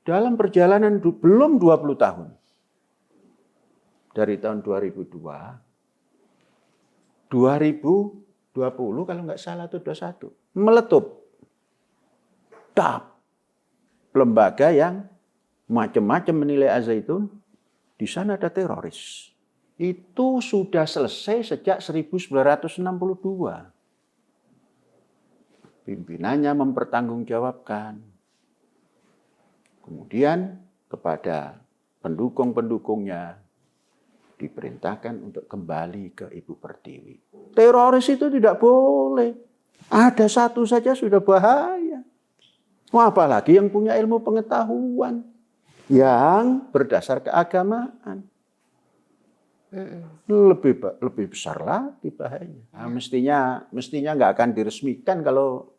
dalam perjalanan belum 20 tahun. Dari tahun 2002, 2020 kalau nggak salah itu 21, meletup. Tap. Lembaga yang macam-macam menilai Al-Zaitun, di sana ada teroris. Itu sudah selesai sejak 1962. Pimpinannya mempertanggungjawabkan. Kemudian kepada pendukung-pendukungnya diperintahkan untuk kembali ke Ibu Pertiwi. Teroris itu tidak boleh. Ada satu saja sudah bahaya. Apalagi yang punya ilmu pengetahuan yang berdasar keagamaan. Lebih besar lagi bahayanya. Nah, mestinya nggak akan diresmikan kalau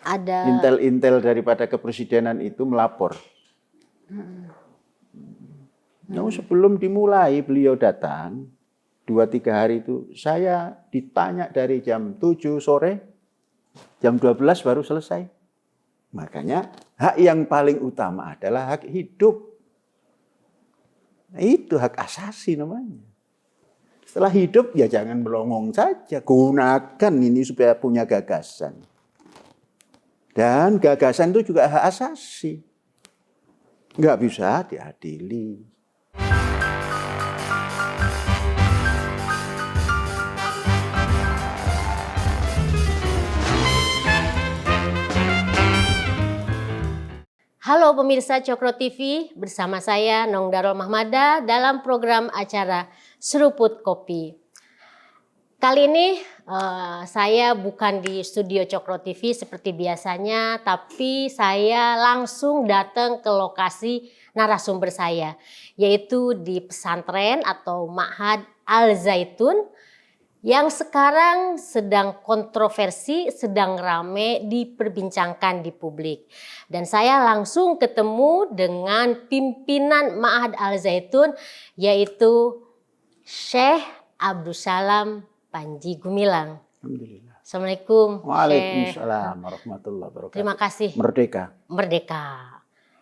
ada intel-intel daripada kepresidenan itu melapor. Nah, sebelum dimulai beliau datang 2-3 hari itu saya ditanya dari jam 7 sore, jam 12 baru selesai. Makanya hak yang paling utama adalah hak hidup. Nah, itu hak asasi namanya. Setelah hidup ya jangan melongong saja. Gunakan ini supaya punya gagasan. Dan gagasan itu juga hak asasi. Nggak bisa diadili. Halo pemirsa Cokro TV, bersama saya Nong Darul Mahmada dalam program acara Seruput Kopi. Kali ini saya bukan di studio Cokro TV seperti biasanya, tapi saya langsung datang ke lokasi narasumber saya, yaitu di pesantren atau Ma'had Al-Zaitun yang sekarang sedang kontroversi, sedang rame diperbincangkan di publik. Dan saya langsung ketemu dengan pimpinan Ma'had Al-Zaitun, yaitu Syekh Abdussalam Panji Gumilang. Alhamdulillah. Assalamualaikum. Waalaikumsalam warahmatullahi wabarakatuh. Terima kasih. Merdeka. Merdeka.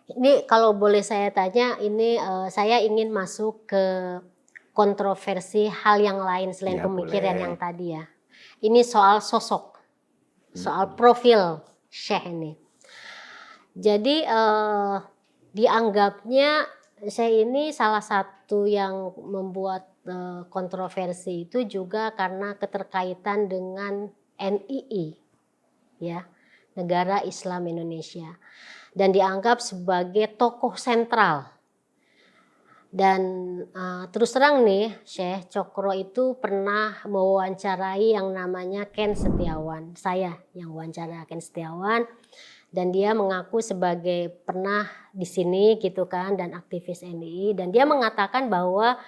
Ini kalau boleh saya tanya, ini saya ingin masuk ke kontroversi hal yang lain selain pemikiran yang tadi ya. Ini soal sosok, soal profil Syekh ini. Jadi dianggapnya Syekh ini salah satu yang membuat kontroversi itu juga karena keterkaitan dengan NII, ya, Negara Islam Indonesia, dan dianggap sebagai tokoh sentral. Dan terus terang nih, Syekh Cokro itu pernah mewawancarai yang namanya Ken Setiawan. Saya yang wawancara Ken Setiawan, dan dia mengaku sebagai pernah di sini gitu kan, dan aktivis NII, dan dia mengatakan bahwa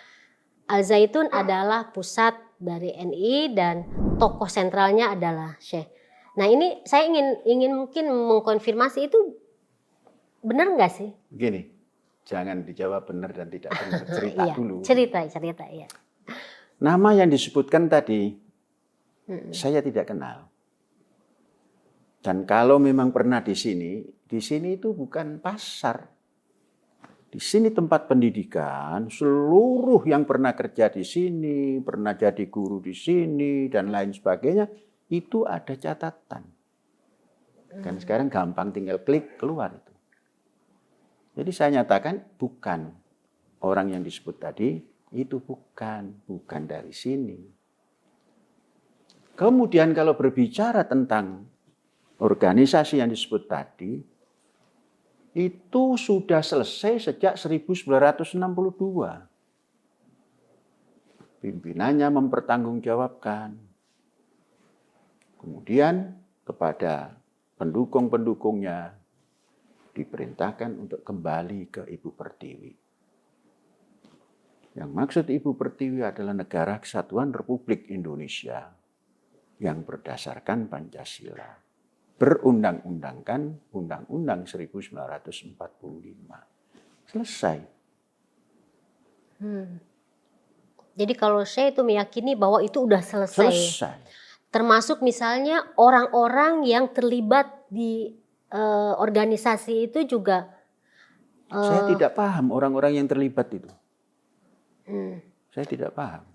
Al-Zaitun adalah pusat dari NII dan tokoh sentralnya adalah Syekh. Nah, ini saya ingin mungkin mengkonfirmasi itu benar nggak sih? Begini. Jangan dijawab benar dan tidak benar. Cerita dulu. Cerita ya. Nama yang disebutkan tadi, saya tidak kenal. Dan kalau memang pernah di sini itu bukan pasar. Di sini tempat pendidikan, seluruh yang pernah kerja di sini, pernah jadi guru di sini, dan lain sebagainya, itu ada catatan. Dan sekarang gampang tinggal klik, keluar itu. Jadi saya nyatakan bukan orang yang disebut tadi, itu bukan dari sini. Kemudian kalau berbicara tentang organisasi yang disebut tadi, itu sudah selesai sejak 1962. Pimpinannya mempertanggungjawabkan. Kemudian kepada pendukung-pendukungnya diperintahkan untuk kembali ke Ibu Pertiwi. Yang maksud Ibu Pertiwi adalah Negara Kesatuan Republik Indonesia yang berdasarkan Pancasila. Berundang-undangkan Undang-Undang 1945. Selesai. Jadi kalau saya itu meyakini bahwa itu udah selesai. Selesai. Termasuk misalnya orang-orang yang terlibat di organisasi itu juga Saya tidak paham orang-orang yang terlibat itu. Hmm. Saya tidak paham.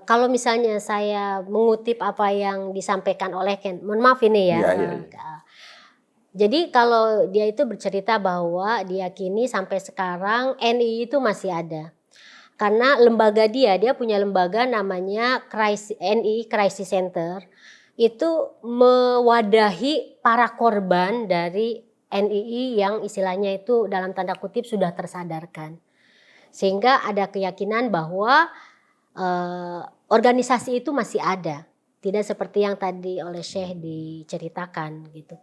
Kalau misalnya saya mengutip apa yang disampaikan oleh Ken, mohon maaf ini ya. Iya. Jadi kalau dia itu bercerita bahwa diyakini sampai sekarang NII itu masih ada. Karena lembaga dia punya lembaga namanya NII Crisis Center. Itu mewadahi para korban dari NII yang istilahnya itu dalam tanda kutip sudah tersadarkan. Sehingga ada keyakinan bahwa organisasi itu masih ada. Tidak seperti yang tadi oleh Syekh diceritakan gitu.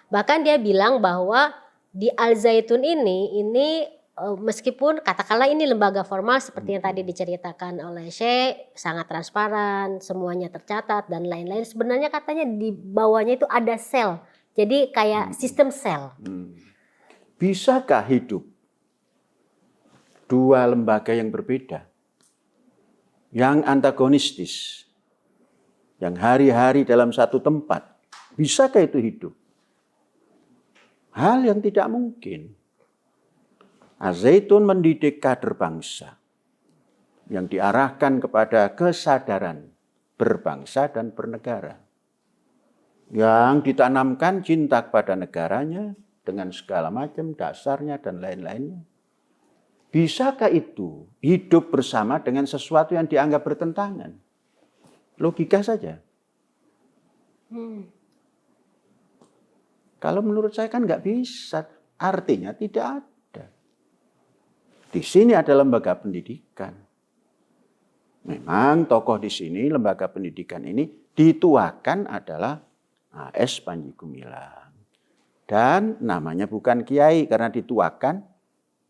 Bahkan dia bilang bahwa di Al Zaitun ini meskipun katakanlah ini lembaga formal seperti yang tadi diceritakan oleh Syekh, sangat transparan, semuanya tercatat dan lain-lain. Sebenarnya katanya di bawahnya itu ada sel. Jadi kayak sistem sel. Bisakah hidup dua lembaga yang berbeda, yang antagonistis, yang hari-hari dalam satu tempat? Bisakah itu hidup? Hal yang tidak mungkin. Al-Zaitun mendidik kader bangsa yang diarahkan kepada kesadaran berbangsa dan bernegara. Yang ditanamkan cinta kepada negaranya dengan segala macam dasarnya dan lain-lainnya. Bisakah itu hidup bersama dengan sesuatu yang dianggap bertentangan? Logika saja. Kalau menurut saya kan nggak bisa. Artinya tidak ada. Di sini ada lembaga pendidikan. Memang tokoh di sini, lembaga pendidikan ini dituakan adalah AS Panji Gumilang. Dan namanya bukan kiai karena dituakan,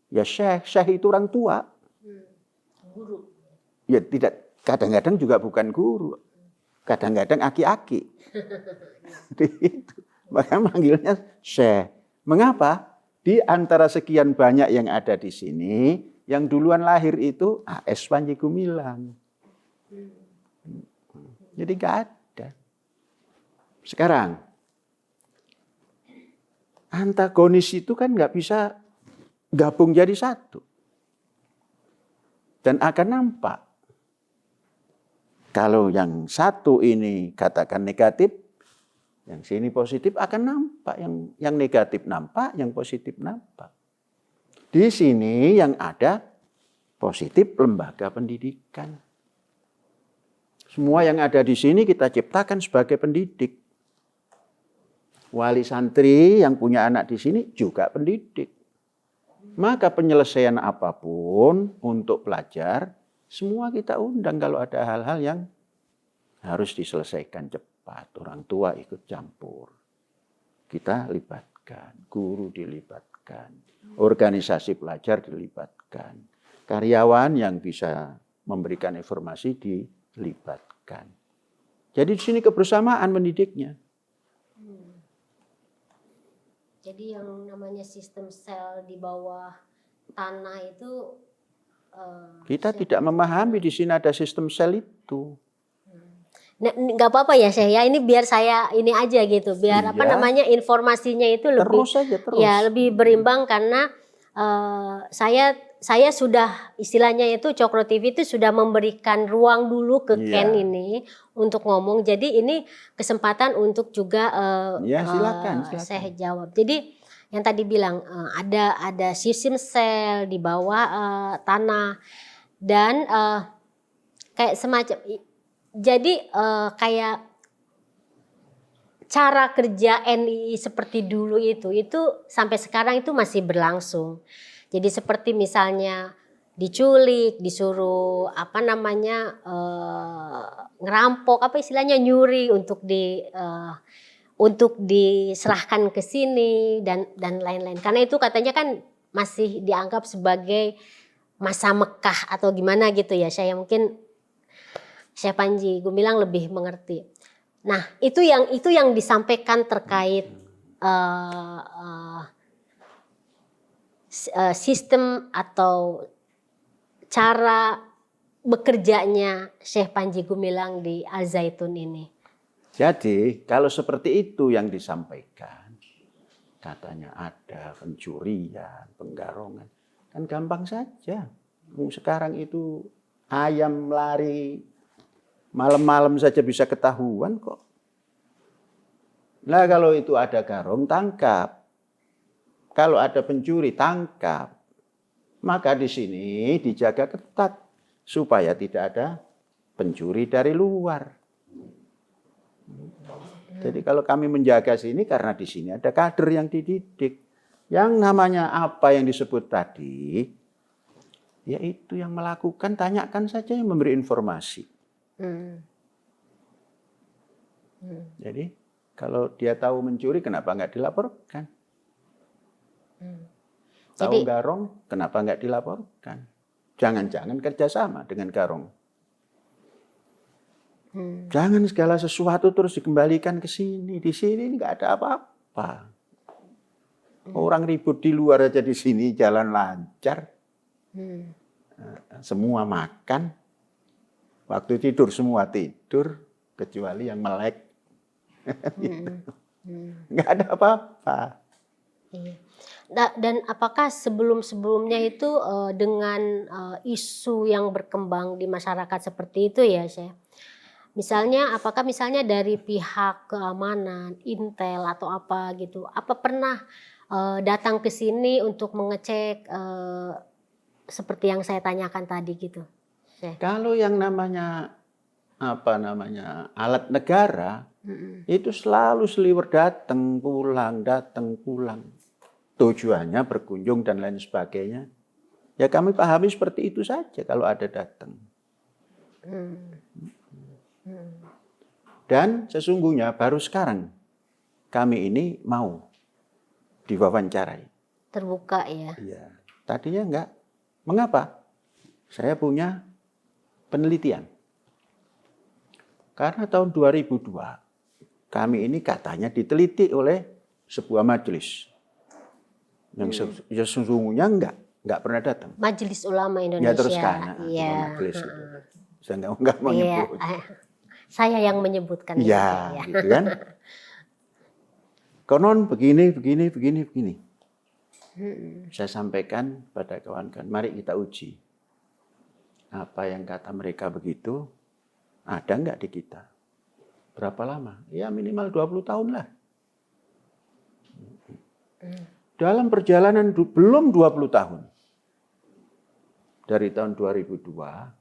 ya Syekh. Syekh itu orang tua. Guru. Ya tidak, kadang-kadang juga bukan guru. Kadang-kadang aki-aki. Maka manggilnya Syekh. Mengapa? Di antara sekian banyak yang ada di sini, yang duluan lahir itu AS Panji Gumilang. Jadi nggak ada. Sekarang, antagonis itu kan nggak bisa gabung jadi satu. Dan akan nampak. Kalau yang satu ini katakan negatif, yang sini positif akan nampak. Yang negatif nampak, yang positif nampak. Di sini yang ada positif lembaga pendidikan. Semua yang ada di sini kita ciptakan sebagai pendidik. Wali santri yang punya anak di sini juga pendidik. Maka penyelesaian apapun untuk pelajar, semua kita undang kalau ada hal-hal yang harus diselesaikan cepat. Orang tua ikut campur. Kita libatkan, guru dilibatkan, organisasi pelajar dilibatkan. Karyawan yang bisa memberikan informasi dilibatkan. Jadi di sini kebersamaan mendidiknya. Jadi yang namanya sistem sel di bawah tanah itu kita tidak memahami di sini ada sistem sel itu. Nggak apa-apa ya Syekh ya, ini biar saya ini aja gitu, biar apa namanya informasinya itu lebih terus saja, terus. Ya lebih berimbang karena saya sudah istilahnya itu Cokro TV itu sudah memberikan ruang dulu ke Ken ini untuk ngomong. Jadi ini kesempatan untuk juga silakan. Syekh jawab. Jadi yang tadi bilang ada sistem sel di bawah tanah dan kayak semacam jadi kayak cara kerja NII seperti dulu itu sampai sekarang itu masih berlangsung. Jadi seperti misalnya diculik, disuruh apa namanya ngerampok, apa istilahnya nyuri untuk diserahkan ke sini dan lain-lain. Karena itu katanya kan masih dianggap sebagai masa Mekah atau gimana gitu ya. Saya mungkin Syekh Panji Gumilang lebih mengerti. Nah, itu yang disampaikan terkait sistem atau cara bekerjanya Syekh Panji Gumilang di Al Zaitun ini. Jadi, kalau seperti itu yang disampaikan, katanya ada pencurian, penggarongan. Kan gampang saja. Sekarang itu ayam lari malam-malam saja bisa ketahuan kok. Nah kalau itu ada garong, tangkap. Kalau ada pencuri, tangkap. Maka di sini dijaga ketat supaya tidak ada pencuri dari luar. Jadi kalau kami menjaga sini karena di sini ada kader yang dididik. Yang namanya apa yang disebut tadi, yaitu yang melakukan, tanyakan saja yang memberi informasi. Jadi kalau dia tahu mencuri, kenapa nggak dilaporkan? Tahu garong, kenapa nggak dilaporkan? Jangan-jangan kerjasama dengan garong. Jangan segala sesuatu terus dikembalikan ke sini. Di sini nggak ada apa-apa. Orang ribut di luar aja, di sini jalan lancar. Semua makan. Waktu tidur semua tidur, kecuali yang melek. Nggak ada apa-apa. Dan apakah sebelum-sebelumnya itu dengan isu yang berkembang di masyarakat seperti itu ya, Syekh? Misalnya, apakah misalnya dari pihak keamanan, intel atau apa gitu, apa pernah datang ke sini untuk mengecek seperti yang saya tanyakan tadi gitu? Syekh. Kalau yang namanya alat negara, itu selalu seliwer datang pulang. Tujuannya berkunjung dan lain sebagainya. Ya kami pahami seperti itu saja kalau ada datang. Dan sesungguhnya baru sekarang kami ini mau diwawancarai. Terbuka ya? Iya. Tadinya enggak. Mengapa? Saya punya penelitian. Karena tahun 2002 kami ini katanya diteliti oleh sebuah majelis. Yang sesungguhnya enggak pernah datang. Majelis Ulama Indonesia. Ya teruskan. Iya. Majelis itu. Saya enggak mau nyebut. Saya yang menyebutkan. Ya, gitu kan. Konon begini. Saya sampaikan pada kawan-kawan, mari kita uji. Apa yang kata mereka begitu, ada enggak di kita? Berapa lama? Ya minimal 20 tahun lah. Dalam perjalanan belum 20 tahun. Dari tahun 2002,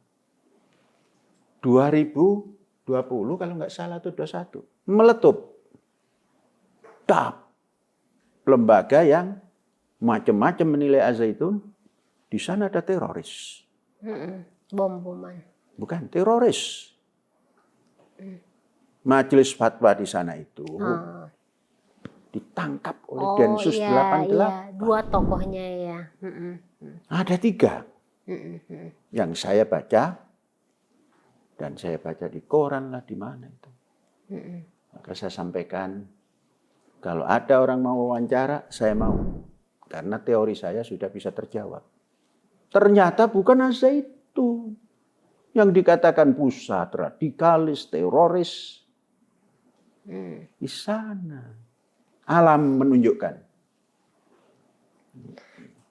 2020 kalau nggak salah itu 21, meletup. Lembaga yang macam-macam menilai Al-Zaitun, di sana ada teroris. Bom-boman. Bukan, teroris. Majelis fatwa di sana itu ditangkap oleh Densus 88. Iya. Dua tokohnya ya. Ada 3 yang saya baca. Dan saya baca di koran lah, di mana itu. Maka saya sampaikan, kalau ada orang mau wawancara, saya mau. Karena teori saya sudah bisa terjawab. Ternyata bukan Al-Zaitun yang dikatakan pusat radikalis, teroris. Di sana. Alam menunjukkan.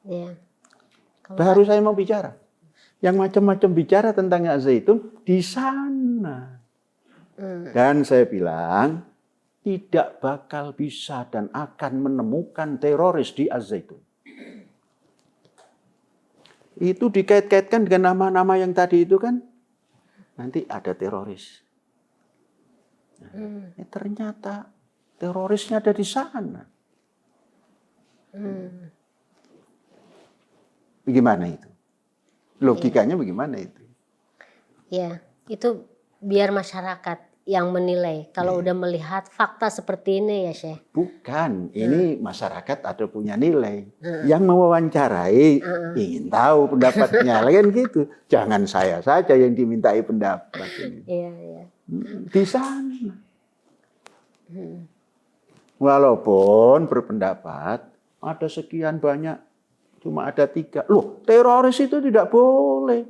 Ya. Baru saya mau bicara. Yang macam-macam bicara tentang Al-Zaitun di sana. Dan saya bilang, tidak bakal bisa dan akan menemukan teroris di Al-Zaitun. Itu dikait-kaitkan dengan nama-nama yang tadi itu kan, nanti ada teroris. Ternyata terorisnya ada di sana. Bagaimana itu? Logikanya bagaimana itu? Ya, itu biar masyarakat yang menilai. Kalau udah melihat fakta seperti ini ya, Syekh. Bukan, ini masyarakat ada punya nilai. Yang mewawancarai ingin tahu pendapatnya, kan gitu. Jangan saya saja yang dimintai pendapat. Iya. Di sana. Walaupun berpendapat ada sekian banyak, cuma ada 3. Loh, teroris itu tidak boleh.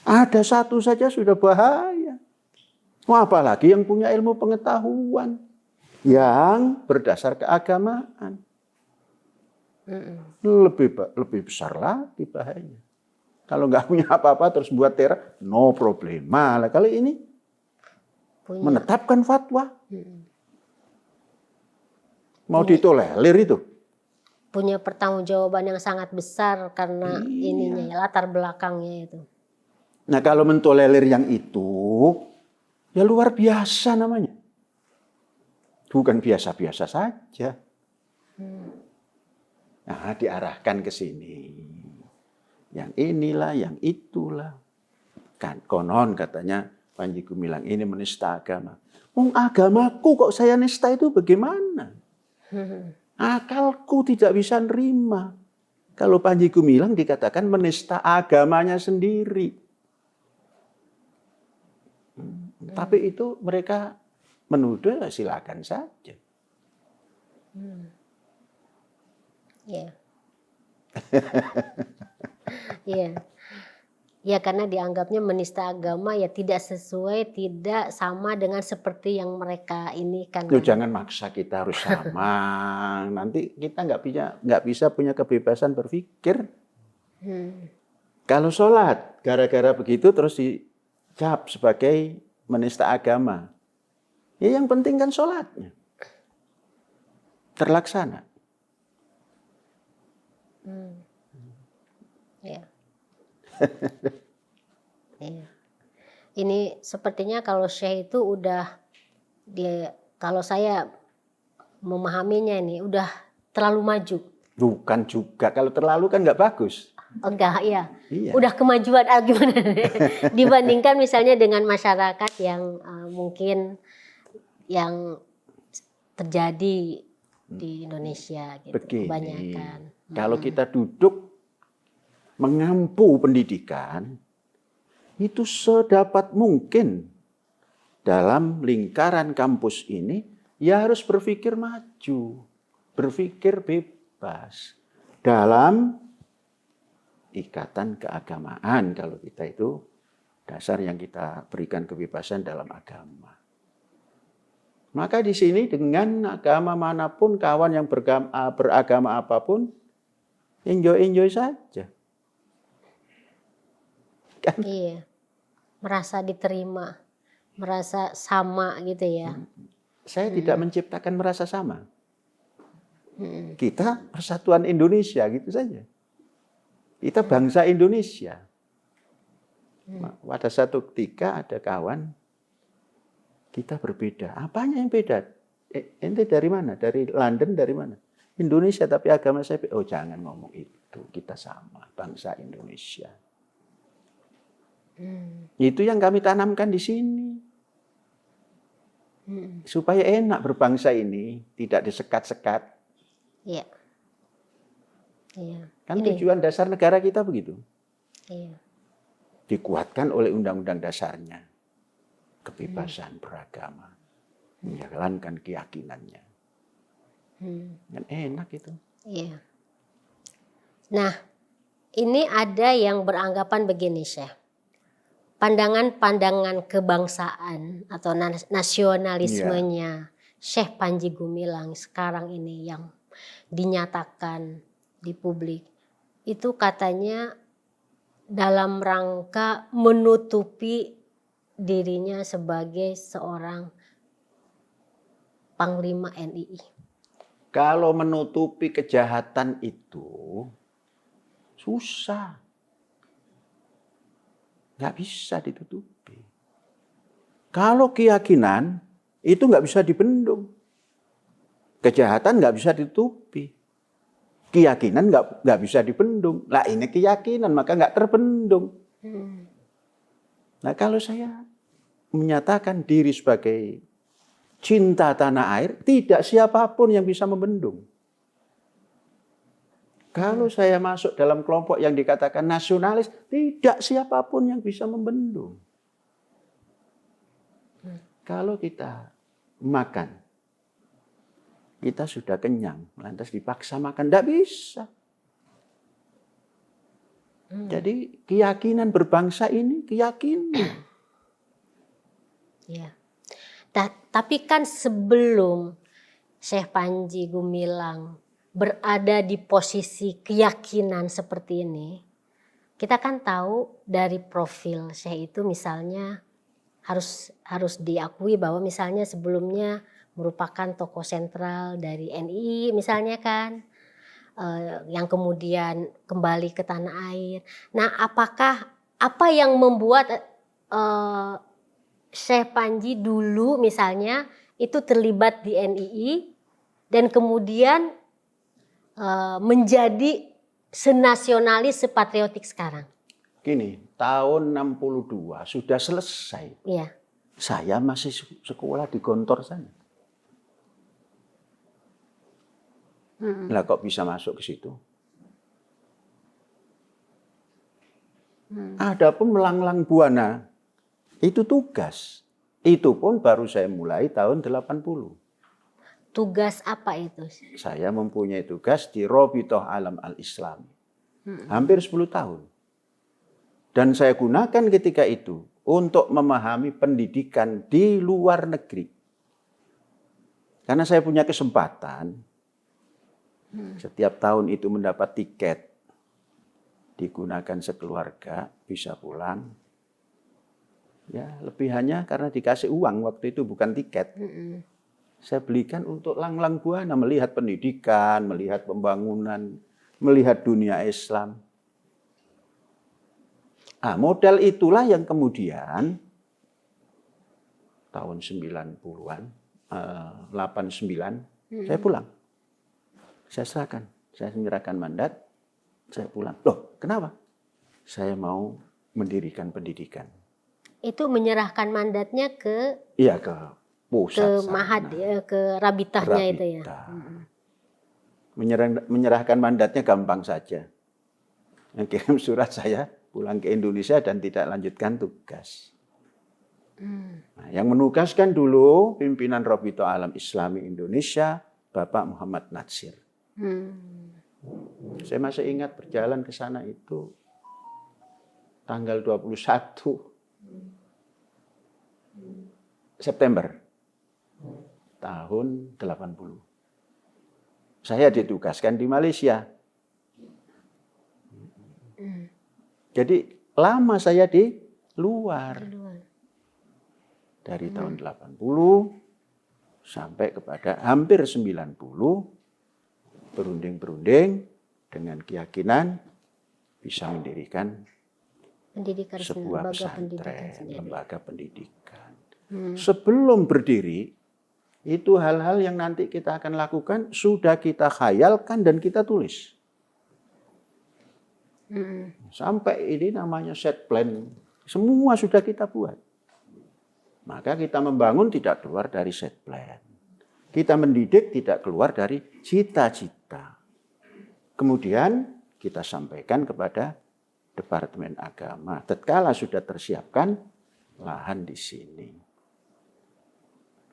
Ada 1 saja sudah bahaya. Apalagi yang punya ilmu pengetahuan yang berdasar keagamaan. Lebih besar lagi bahayanya. Kalau nggak punya apa-apa terus buat teror, no problema. Lah kalau ini menetapkan fatwa, mau ditolerir itu. Punya pertanggungjawaban yang sangat besar karena ininya ya, latar belakangnya itu. Nah kalau mentolerir yang itu, ya luar biasa namanya. Bukan biasa-biasa saja. Nah diarahkan ke sini. Yang inilah, yang itulah. Kan konon katanya Panji Gumilang ini menista agama. Agamaku kok saya nista itu bagaimana? Akalku tidak bisa nerima. Kalau Panji Gumilang dikatakan menista agamanya sendiri. Tapi itu mereka menuduh, silakan saja. Iya. Iya. Ya karena dianggapnya menista agama ya tidak sesuai, tidak sama dengan seperti yang mereka ini kan. Jangan maksa kita harus sama. Nanti kita nggak bisa punya kebebasan berpikir. Kalau sholat gara-gara begitu terus dicap sebagai menista agama. Ya yang penting kan sholatnya terlaksana. Ya. Ya. Ini sepertinya kalau Syekh itu udah kalau saya memahaminya ini udah terlalu maju. Bukan juga, kalau terlalu kan nggak bagus. Enggak, ya. Iya. Udah kemajuan gimana dibandingkan misalnya dengan masyarakat yang mungkin yang terjadi di Indonesia gitu. Begini, kebanyakan. Kalau kita duduk mengampu pendidikan, itu sedapat mungkin dalam lingkaran kampus ini, ya harus berpikir maju, berpikir bebas. Dalam ikatan keagamaan, kalau kita itu dasar yang kita berikan kebebasan dalam agama. Maka di sini dengan agama manapun, kawan yang beragama apapun, enjoy saja. Kan? Iya, merasa diterima, merasa sama gitu ya. Saya tidak menciptakan merasa sama. Kita persatuan Indonesia gitu saja. Kita bangsa Indonesia. Pada satu ketika ada kawan, kita berbeda. Apanya yang beda? Ente dari mana? Dari London, dari mana? Indonesia, tapi agama saya. Oh jangan ngomong itu. Kita sama, bangsa Indonesia. Itu yang kami tanamkan di sini. Supaya enak berbangsa ini, tidak disekat-sekat. Iya. Iya. Kan tujuan dasar negara kita begitu. Iya. Dikuatkan oleh undang-undang dasarnya. Kebebasan beragama. Menjalankan keyakinannya. Kan enak itu. Iya. Nah, ini ada yang beranggapan begini, Syekh. Pandangan-pandangan kebangsaan atau nasionalismenya Syekh Panji Gumilang sekarang ini yang dinyatakan di publik itu katanya dalam rangka menutupi dirinya sebagai seorang Panglima NII. Kalau menutupi kejahatan itu susah. Nggak bisa ditutupi. Kalau keyakinan itu nggak bisa dibendung. Kejahatan nggak bisa ditutupi. Keyakinan nggak bisa dibendung. Lah ini keyakinan maka nggak terbendung. Nah kalau saya menyatakan diri sebagai cinta tanah air, tidak siapapun yang bisa membendung. Kalau saya masuk dalam kelompok yang dikatakan nasionalis, tidak siapapun yang bisa membendung. Kalau kita makan, kita sudah kenyang, lantas dipaksa makan, tidak bisa. Jadi keyakinan berbangsa ini keyakinan. Ya. Tapi kan sebelum Syekh Panji Gumilang berada di posisi keyakinan seperti ini, kita kan tahu dari profil Syekh itu misalnya harus diakui bahwa misalnya sebelumnya merupakan tokoh sentral dari NII misalnya kan, yang kemudian kembali ke tanah air. Nah, apa yang membuat Syekh Panji dulu misalnya itu terlibat di NII dan kemudian menjadi senasionalis, sepatriotik sekarang? Gini, tahun 62 sudah selesai. Iya. Saya masih sekolah di Gontor sana. Lah kok bisa masuk ke situ? Adapun melanglang buana itu tugas. Itu pun baru saya mulai tahun 80. Tugas apa itu? Saya mempunyai tugas di Robitoh Alam Al-Islam. Hampir 10 tahun. Dan saya gunakan ketika itu untuk memahami pendidikan di luar negeri. Karena saya punya kesempatan setiap tahun itu mendapat tiket, digunakan sekeluarga, bisa pulang. Ya, lebihannya karena dikasih uang waktu itu bukan tiket. Saya belikan untuk langlang buana melihat pendidikan, melihat pembangunan, melihat dunia Islam. Nah, modal itulah yang kemudian tahun 90-an, 89, saya pulang. Saya serahkan, saya menyerahkan mandat, saya pulang. Loh, kenapa? Saya mau mendirikan pendidikan. Itu menyerahkan mandatnya ke? Iya, ke pusat ke Mahad, ke Rabitahnya itu ya. Menyerahkan mandatnya gampang saja. Yang kirim surat saya pulang ke Indonesia dan tidak lanjutkan tugas. Nah, yang menugaskan dulu pimpinan Rabitoh Alam Islami Indonesia, Bapak Muhammad Natsir. Saya masih ingat berjalan ke sana itu tanggal 21 September tahun 80. Saya ditugaskan di Malaysia. Jadi lama saya di luar. Dari tahun 80 sampai kepada hampir 90 berunding-berunding dengan keyakinan bisa mendirikan sebuah pesantren, lembaga pendidikan. Sebelum berdiri, itu hal-hal yang nanti kita akan lakukan sudah kita khayalkan dan kita tulis. Sampai ini namanya set plan, semua sudah kita buat. Maka kita membangun tidak keluar dari set plan. Kita mendidik tidak keluar dari cita-cita. Kemudian kita sampaikan kepada Departemen Agama. Tatkala sudah tersiapkan lahan di sini.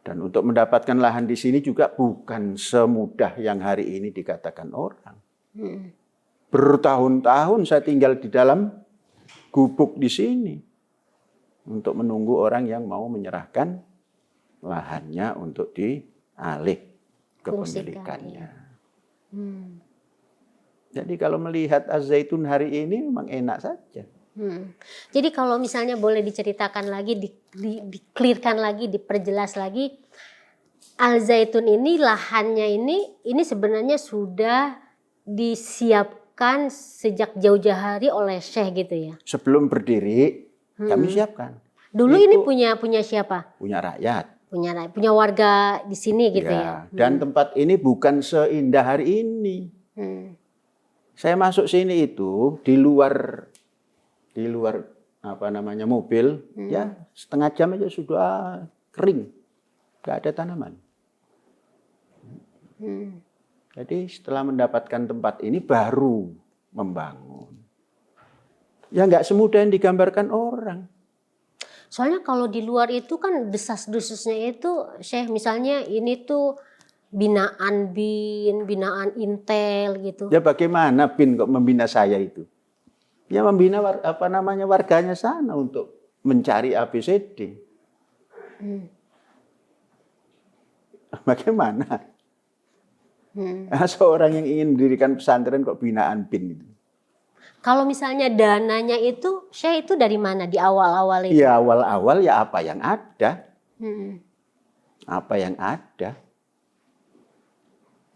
Dan untuk mendapatkan lahan di sini juga bukan semudah yang hari ini dikatakan orang. Bertahun-tahun saya tinggal di dalam gubuk di sini. Untuk menunggu orang yang mau menyerahkan lahannya untuk dialih kepemilikannya. Jadi kalau melihat Az-Zaitun hari ini memang enak saja. Jadi kalau misalnya boleh diceritakan lagi, di-clearkan lagi, diperjelas lagi, Al-Zaitun ini lahannya ini sebenarnya sudah disiapkan sejak jauh-jauh hari oleh Syekh gitu ya? Sebelum berdiri kami siapkan. Dulu itu ini punya siapa? Punya rakyat. Punya warga di sini gitu ya? Dan tempat ini bukan seindah hari ini. Saya masuk sini itu di luar apa namanya mobil, ya setengah jam aja sudah kering, nggak ada tanaman. Jadi setelah mendapatkan tempat ini baru membangun. Ya nggak semudah yang digambarkan orang. Soalnya kalau di luar itu kan desas-desusnya itu, Syekh misalnya ini tuh binaan BIN, binaan Intel gitu. Ya bagaimana BIN kok membina saya itu? Ya membina warganya sana untuk mencari ABCD. Bagaimana? Seorang yang ingin mendirikan pesantren kok binaan BIN itu. Kalau misalnya dananya itu, Syekh itu dari mana di awal-awal itu? Ya awal-awal ya apa yang ada. Hmm. Apa yang ada.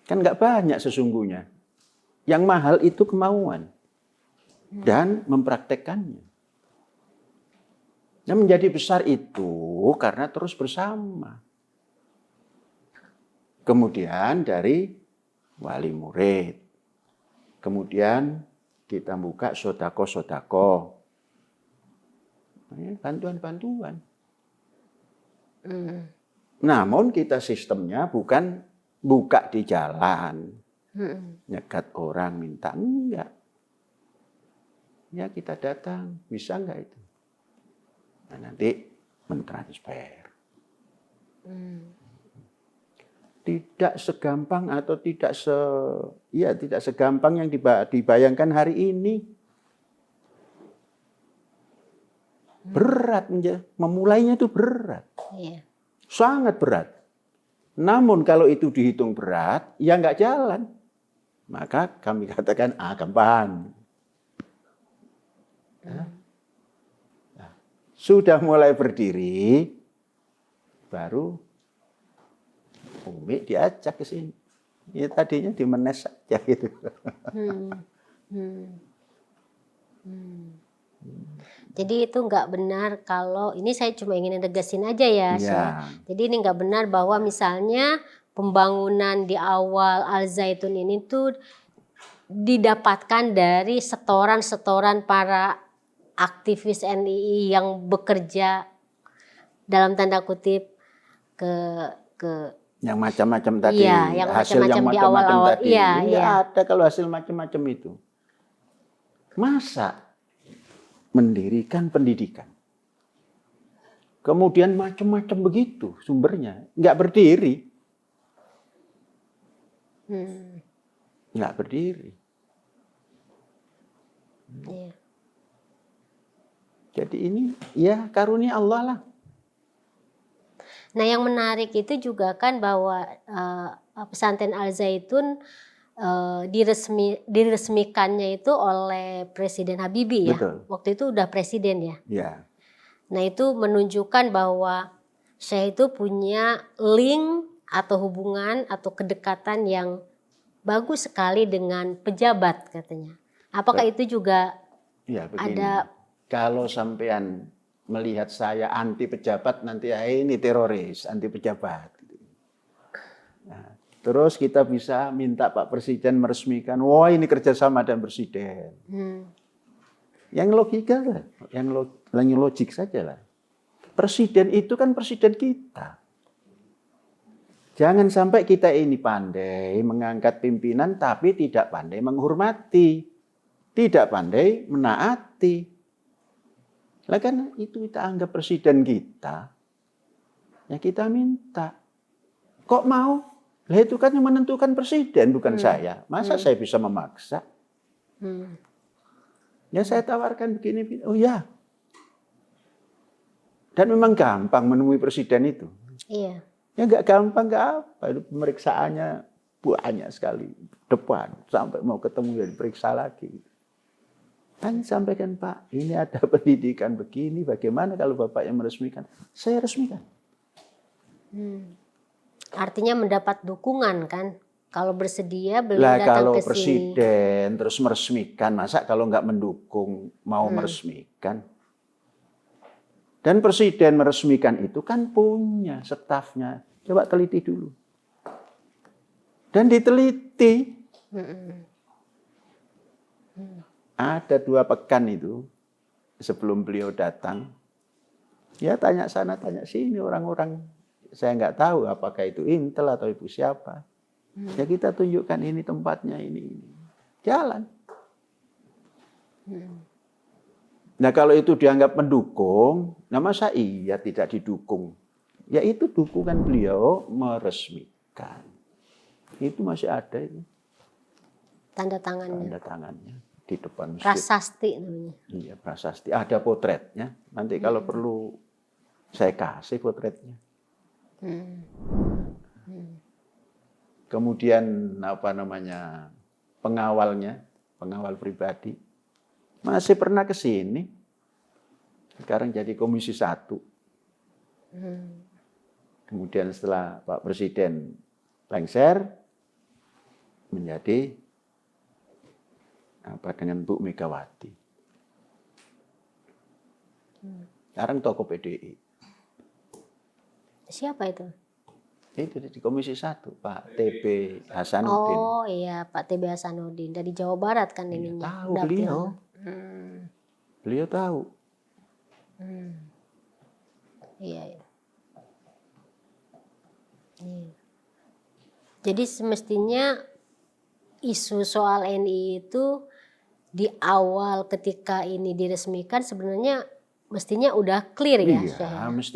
Kan nggak banyak sesungguhnya. Yang mahal itu kemauan. Dan mempraktekkannya. Nah, menjadi besar itu karena terus bersama. Kemudian dari wali murid. Kemudian kita buka sodako-sodako. Bantuan-bantuan. Namun kita sistemnya bukan buka di jalan. Nyegat orang minta. Enggak. Ya kita datang. Bisa enggak itu? Nah, nanti mentransfer. Tidak segampang atau tidak segampang yang dibayangkan hari ini. Berat, memulainya itu berat. Iya. Sangat berat. Namun kalau itu dihitung berat, ya nggak jalan. Maka kami katakan, gampang. Nah, sudah mulai berdiri, baru Umi diajak ke sini. Ya tadinya di Menes saja gitu. Jadi itu nggak benar kalau, ini saya cuma ingin negasin aja ya, Syekh. Jadi ini nggak benar bahwa misalnya pembangunan di awal Al Zaitun ini tuh didapatkan dari setoran-setoran para aktivis NII yang bekerja dalam tanda kutip ke yang macam-macam tadi, iya, yang hasil macam-macam yang di macam-macam awal-awal. tadi. Iya, Nggak iya. ada kalau hasil macam-macam itu. Masa mendirikan pendidikan, kemudian macam-macam begitu sumbernya, nggak berdiri, nggak berdiri. Iya. Jadi ini ya karunia Allah lah. Nah yang menarik itu juga kan bahwa pesantren Al Zaitun diresmikannya itu oleh Presiden Habibie ya. Betul. Waktu itu udah presiden ya. Ya. Nah itu menunjukkan bahwa Syekh itu punya link atau hubungan atau kedekatan yang bagus sekali dengan pejabat katanya. Apakah itu juga ya, begini. ada? Kalau sampean melihat saya anti pejabat, nanti ini teroris, anti pejabat. Nah, terus kita bisa minta Pak Presiden meresmikan, wah ini kerjasama dan Presiden. Yang logika lah, yang logik saja lah. Presiden itu kan presiden kita. Jangan sampai kita ini pandai mengangkat pimpinan tapi tidak pandai menghormati, tidak pandai menaati. Lah kan itu kita anggap presiden kita, ya kita minta. Kok mau? Lah itu kan yang menentukan presiden, bukan saya. Masa saya bisa memaksa? Ya saya tawarkan begini, oh ya. Dan memang gampang menemui presiden itu. Iya. Ya nggak gampang, nggak apa. Pemeriksaannya banyak sekali. Depan, sampai mau ketemu ya diperiksa lagi. Kan sampaikan Pak, ini ada pendidikan begini, bagaimana kalau Bapak yang meresmikan? Saya resmikan. Artinya mendapat dukungan kan? Kalau bersedia beliau Lah datang kalau ke sini. presiden terus meresmikan, masa kalau nggak mendukung mau meresmikan? Dan presiden meresmikan itu kan punya stafnya. Coba teliti dulu. Dan diteliti. Ada 2 pekan itu sebelum beliau datang. Ya tanya sana, tanya sini orang-orang. Saya nggak tahu apakah itu Intel atau ibu siapa. Ya kita tunjukkan ini tempatnya, ini. Jalan. Nah kalau itu dianggap mendukung, nah masa iya tidak didukung? Ya itu dukungan beliau meresmikan. Itu masih ada itu. Tanda tangannya. Tanda tangannya di depan masjid. Prasasti namanya. Iya, prasasti. Ada potretnya. Nanti kalau perlu saya kasih potretnya. kemudian pengawalnya, pengawal pribadi, masih pernah ke sini. Sekarang jadi Komisi 1. Kemudian setelah Pak Presiden lengser, menjadi dengan Bu Megawati. Sekarang tokoh PDI. Siapa itu? Itu di Komisi 1, Pak TB Hasanuddin. Oh iya, Pak TB Hasanuddin. Dari Jawa Barat kan ininya. Tahu beliau. Beliau tahu. Iya. Jadi semestinya isu soal NII itu di awal ketika ini diresmikan sebenarnya mestinya udah clear ya, Syekh?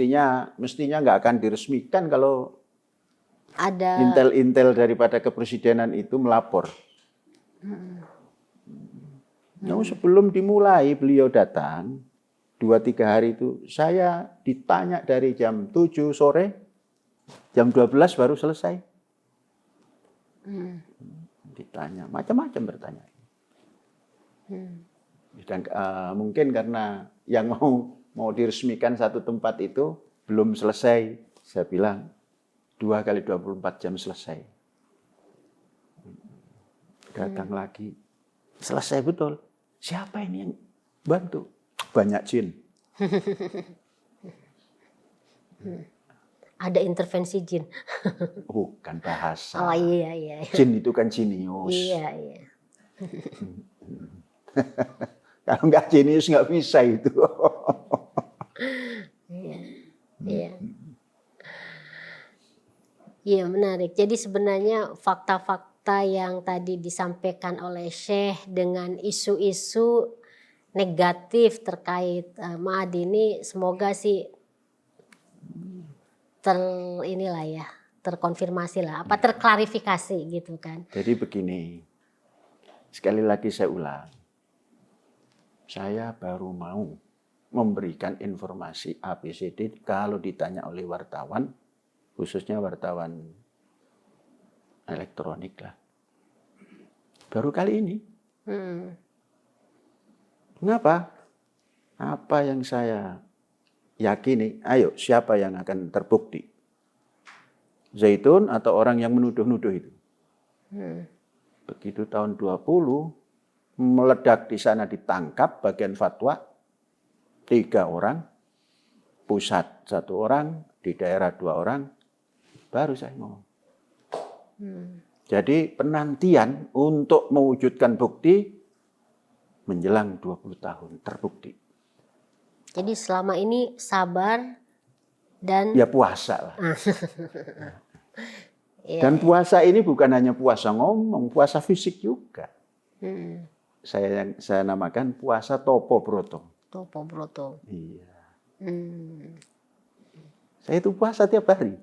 Iya, mestinya nggak akan diresmikan kalau ada intel-intel daripada kepresidenan itu melapor. Nah, sebelum dimulai beliau datang 2-3 hari itu saya ditanya dari jam 7 sore, jam 12 baru selesai. Ditanya macam-macam bertanya. Dan mungkin karena yang mau diresmikan satu tempat itu belum selesai, saya bilang 2 kali 24 jam selesai. Datang lagi, selesai betul. Siapa ini yang bantu? Banyak jin. Ada intervensi jin. Bukan bahasa. Oh iya. Jin itu kan jinius. Iya. Kalau nggak jenius nggak bisa itu. Iya. Iya, menarik. Jadi sebenarnya fakta-fakta yang tadi disampaikan oleh Syekh dengan isu-isu negatif terkait Ma'had ini semoga sih terkonfirmasi lah, terklarifikasi gitu kan. Jadi begini, sekali lagi saya ulang. Saya baru mau memberikan informasi ABCD kalau ditanya oleh wartawan, khususnya wartawan elektronik lah. Baru kali ini. Kenapa? Apa yang saya yakini, ayo siapa yang akan terbukti? Zaitun atau orang yang menuduh-nuduh itu. Begitu tahun 20, meledak di sana ditangkap bagian fatwa, 3 orang, pusat 1 orang, di daerah 2 orang, baru saya ngomong. Jadi penantian untuk mewujudkan bukti menjelang 20 tahun terbukti. Jadi selama ini sabar dan ya puasa lah. Dan puasa ini bukan hanya puasa ngomong, puasa fisik juga. Saya namakan puasa topo broto. Topo broto. Iya. Saya itu puasa tiap hari.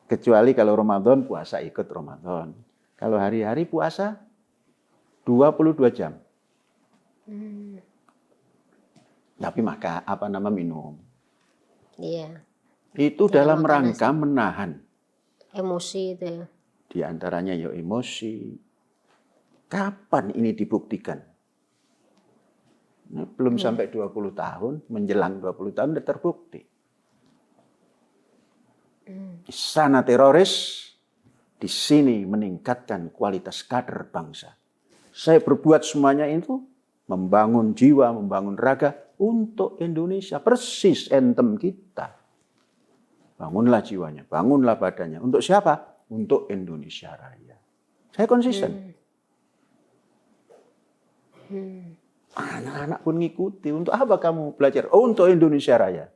Kecuali kalau Ramadan puasa ikut Ramadan. Kalau hari-hari puasa 22 jam. Tapi minum. Iya. Itu dalam rangka menahan emosi itu ya. Di antaranya ya emosi. Kapan ini dibuktikan? Nah, belum sampai 20 tahun, menjelang 20 tahun sudah terbukti. Di sana teroris, di sini meningkatkan kualitas kader bangsa. Saya berbuat semuanya itu membangun jiwa, membangun raga untuk Indonesia. Persis anthem kita. Bangunlah jiwanya, bangunlah badannya. Untuk siapa? Untuk Indonesia Raya. Saya konsisten. Anak-anak pun ngikuti. Untuk apa kamu belajar? Oh, untuk Indonesia Raya.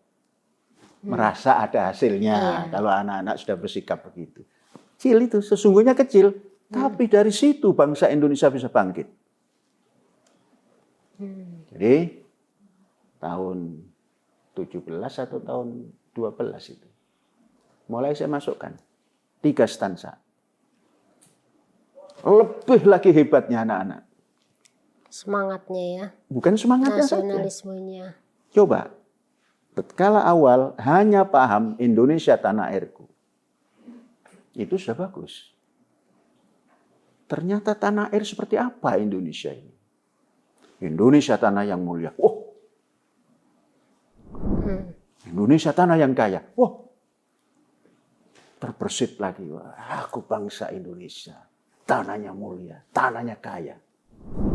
Merasa ada hasilnya kalau anak-anak sudah bersikap begitu. Kecil itu, sesungguhnya kecil. Tapi dari situ bangsa Indonesia bisa bangkit. Jadi tahun 17 atau tahun 12 itu. Mulai saya masukkan 3 stansa. Lebih lagi hebatnya anak-anak. Semangatnya ya. Bukan semangatnya saja. Nasionalismenya. Coba. Tatkala awal hanya paham Indonesia tanah airku. Itu sudah bagus. Ternyata tanah air seperti apa Indonesia ini? Indonesia tanah yang mulia. Oh, Indonesia tanah yang kaya. Wah, terbersit lagi. Wah, aku bangsa Indonesia. Tanahnya mulia, tanahnya kaya.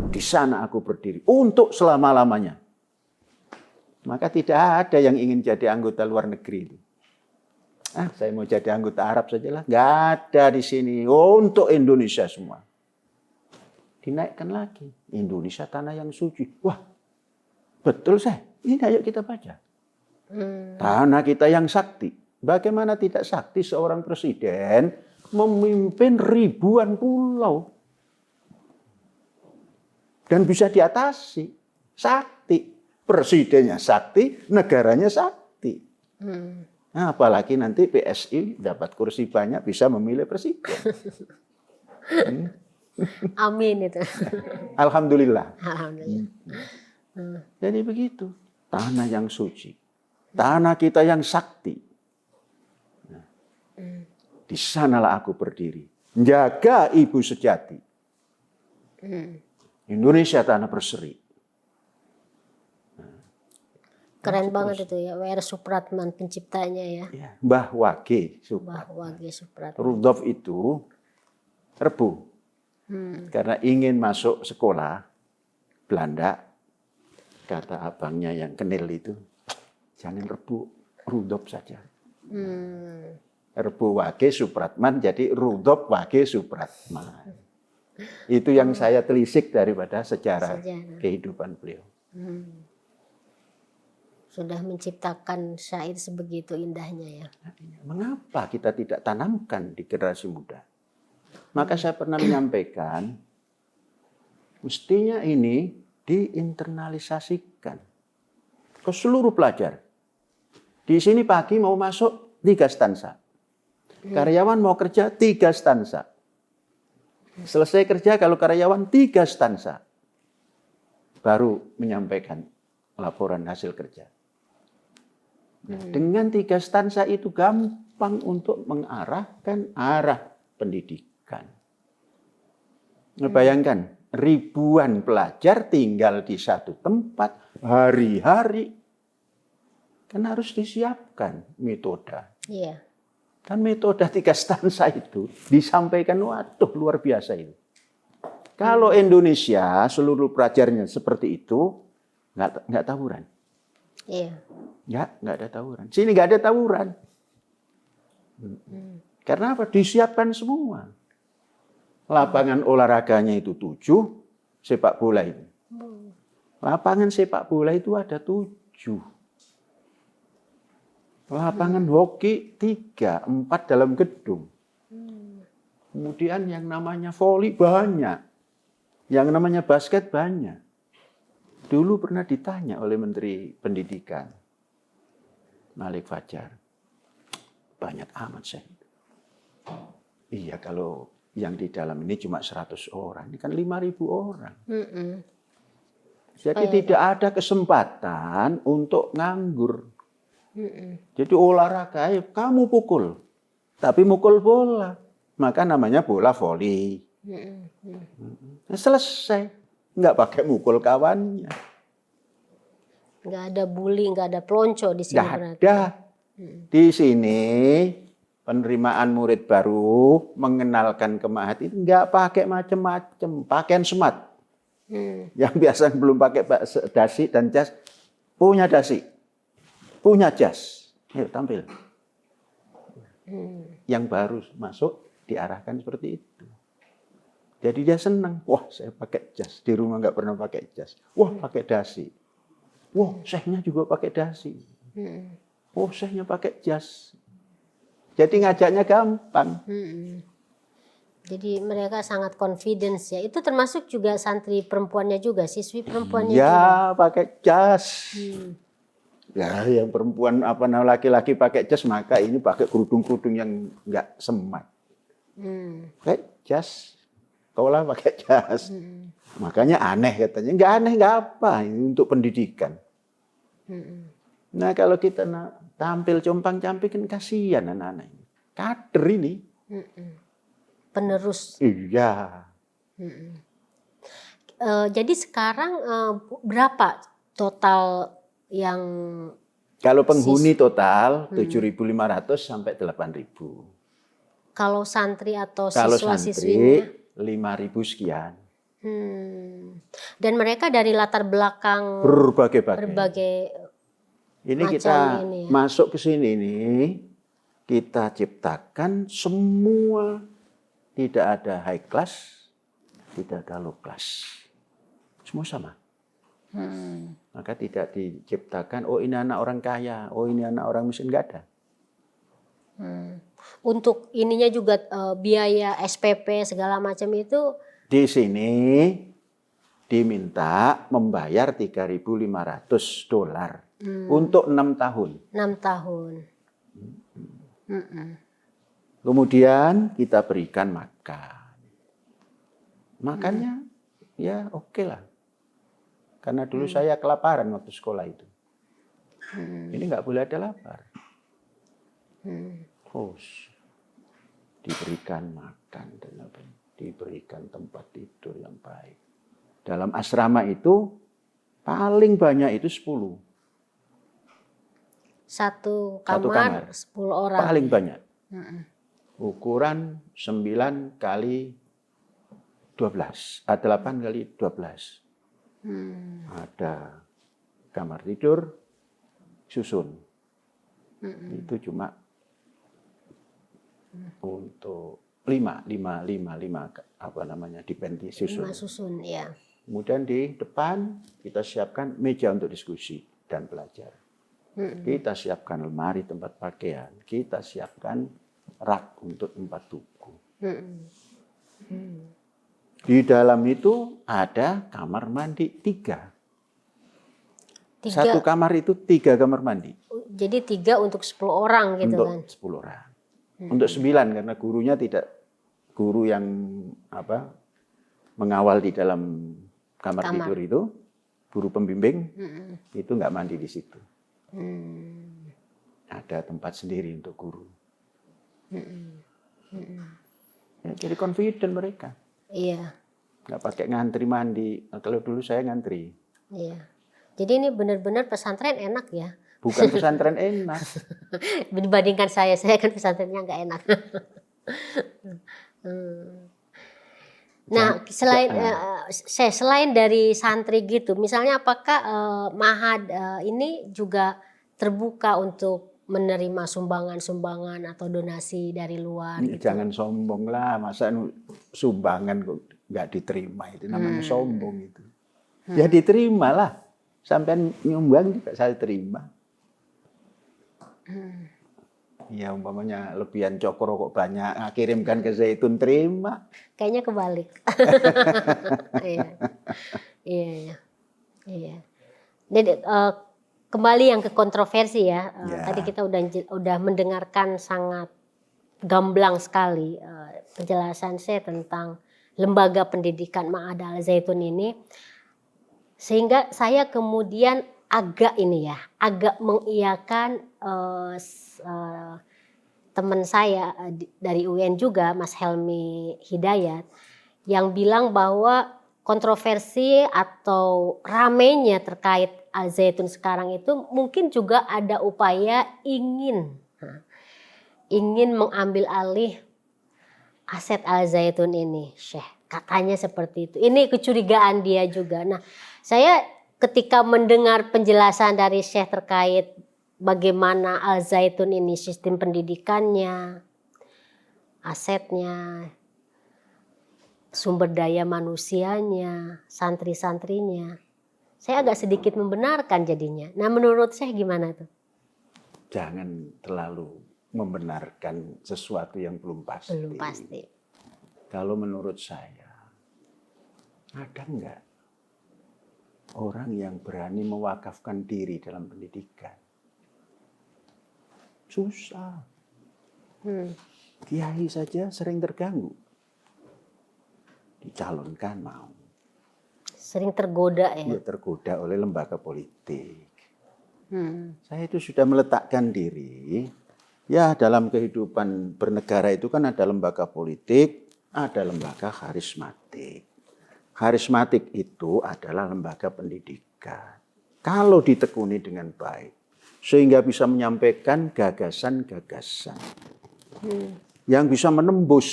Di sana aku berdiri untuk selama-lamanya. Maka tidak ada yang ingin jadi anggota luar negeri. Saya mau jadi anggota Arab sajalah. Nggak ada di sini. Untuk Indonesia semua. Dinaikkan lagi. Indonesia tanah yang suci. Wah, betul saya. Ini ayo kita baca. Tanah kita yang sakti. Bagaimana tidak sakti seorang presiden memimpin ribuan pulau. Dan bisa diatasi. Sakti. Presidennya sakti, negaranya sakti. Nah, apalagi nanti PSI dapat kursi banyak bisa memilih presiden. Amin itu. Alhamdulillah. Alhamdulillah. Jadi begitu. Tanah yang suci. Tanah kita yang sakti. Nah, di sanalah aku berdiri. Jaga ibu sejati. Indonesia tanah berseri. Keren banget itu ya, W.R. Supratman penciptanya ya. Mbah Wage Supratman. Mbah Wage Supratman. Rudolf itu rebu. Karena ingin masuk sekolah Belanda, kata abangnya yang kenil itu, jangan rebu, Rudolf saja. Rebu Wage Supratman jadi Rudolf Wage Supratman. Itu yang saya telisik daripada sejarah kehidupan beliau. Sudah menciptakan syair sebegitu indahnya ya. Mengapa kita tidak tanamkan di generasi muda? Maka saya pernah menyampaikan, mestinya ini diinternalisasikan ke seluruh pelajar. Di sini pagi mau masuk 3 stansa. Karyawan mau kerja 3 stansa. Selesai kerja kalau karyawan 3 stansa. Baru menyampaikan laporan hasil kerja. Dengan 3 stansa itu gampang untuk mengarahkan arah pendidikan. Bayangkan, ribuan pelajar tinggal di satu tempat hari-hari. Kan harus disiapkan metode. Iya. Kan metode 3 stansa itu disampaikan, waduh luar biasa itu. Kalau Indonesia seluruh pelajarnya seperti itu, nggak tawuran. Iya. Ya, nggak ada tawuran. Sini nggak ada tawuran. Karena apa? Disiapkan semua. Lapangan olahraganya itu 7, sepak bola itu. Lapangan sepak bola itu ada 7. Lapangan hoki 3, 4 dalam gedung. Kemudian yang namanya voli banyak. Yang namanya basket banyak. Dulu pernah ditanya oleh Menteri Pendidikan, Malik Fajar. Banyak amat saya. Iya, kalau yang di dalam ini cuma 100 orang. Ini kan 5.000 orang. Jadi tidak ada kesempatan untuk nganggur. Jadi olahraga, kamu pukul. Tapi mukul bola. Maka namanya bola voli. Selesai. Nggak pakai mukul kawannya. Nggak ada bully, nggak ada pelonco di sini. Nggak ada. Di sini penerimaan murid baru mengenalkan kemahat itu nggak pakai macam-macam, pakaian smart. Yang biasa belum pakai dasi dan jas, punya dasi, punya jas. Ayo tampil. Yang baru masuk diarahkan seperti itu. Jadi dia senang. Wah, saya pakai jas. Di rumah nggak pernah pakai jas. Wah, pakai dasi. Wah, sehnya juga pakai dasi. Oh, sehnya pakai jas. Jadi ngajaknya gampang. Jadi mereka sangat confidence ya. Itu termasuk juga santri perempuannya juga, siswi perempuannya juga. Ya, pakai jas. Ya, yang perempuan laki-laki pakai jas, maka ini pakai kerudung-kerudung yang nggak semat. Pakai jas. Sekolah pakai jas. Makanya aneh katanya. Nggak aneh, nggak apa. Ini untuk pendidikan. Nah, kalau kita tampil compang-camping kan kasihan anak-anak ini. Kader ini. Penerus. Iya. Jadi sekarang berapa total yang Kalau penghuni total 7.500 sampai 8.000. kalau santri atau Kalau siswa-siswinya? santri 5.000 sekian. Dan mereka dari latar belakang berbagai ini macam kita ini ya. masuk ke sini nih, kita ciptakan semua, tidak ada high class, tidak ada low class. Semua sama. Maka tidak diciptakan, oh ini anak orang kaya, oh ini anak orang miskin, nggak ada. Untuk ininya juga biaya SPP segala macam itu di sini diminta membayar $3.500 untuk 6 tahun. 6 tahun. Kemudian kita berikan makan. Makannya ya oke lah. Karena dulu saya kelaparan waktu sekolah itu. Ini nggak boleh ada lapar. Terus diberikan makan dan diberikan tempat tidur yang baik. Dalam asrama itu paling banyak itu 10. Satu kamar 10 orang. Paling banyak. Ukuran 9 kali 12, 8 kali 12. Ada kamar tidur susun. Itu cuma untuk 5 apa namanya dipenti susun. 5 susun ya. Kemudian di depan kita siapkan meja untuk diskusi dan belajar. Kita siapkan lemari tempat pakaian, kita siapkan rak untuk tempat buku. Di dalam itu ada kamar mandi 3. Satu kamar itu 3 kamar mandi. Jadi 3 untuk 10 orang gitu untuk kan? Untuk 10 orang. Untuk 9 karena gurunya tidak, guru yang mengawal di dalam kamar tidur itu, guru pembimbing, itu nggak mandi di situ. Ada tempat sendiri untuk guru. Ya, jadi confident mereka. Iya. Nggak pakai ngantri mandi. Nah, kalau dulu saya ngantri. Iya. Jadi ini benar-benar pesantren enak ya? Bukan pesantren enak. Dibandingkan saya kan pesantrennya nggak enak. Nah, selain dari santri gitu, misalnya apakah Mahad ini juga terbuka untuk menerima sumbangan-sumbangan atau donasi dari luar? Gitu? Jangan sombong lah, masa sumbangan kok nggak diterima, itu namanya sombong itu. Ya diterimalah, sampai nyumbang juga saya terima. Ya umpamanya lebihan cokro kok banyak, kirimkan ke Zaitun, terima. Kayaknya kebalik. Iya. Jadi kembali yang ke kontroversi ya. Tadi kita udah mendengarkan sangat gamblang sekali penjelasan saya tentang lembaga pendidikan Ma'had Al Zaitun ini, sehingga saya kemudian agak mengiyakan teman saya dari UN juga, Mas Helmi Hidayat, yang bilang bahwa kontroversi atau ramenya terkait Al Zaitun sekarang itu mungkin juga ada upaya ingin mengambil alih aset Al Zaitun ini, Syekh. Katanya seperti itu. Ini kecurigaan dia juga. Nah, saya ketika mendengar penjelasan dari Syekh terkait bagaimana Al Zaitun ini sistem pendidikannya, asetnya, sumber daya manusianya, santri-santrinya, saya agak sedikit membenarkan jadinya. Nah, menurut Syekh gimana tuh? Jangan terlalu membenarkan sesuatu yang belum pasti. Belum pasti. Kalau menurut saya, ada enggak orang yang berani mewakafkan diri dalam pendidikan? Susah. Kiai saja sering terganggu. Dicalonkan mau. Sering tergoda ya? Ya, tergoda oleh lembaga politik. Saya itu sudah meletakkan diri Ya, dalam kehidupan bernegara itu kan ada lembaga politik, ada lembaga karismatik. Karismatik itu adalah lembaga pendidikan. Kalau ditekuni dengan baik, sehingga bisa menyampaikan gagasan-gagasan yang bisa menembus,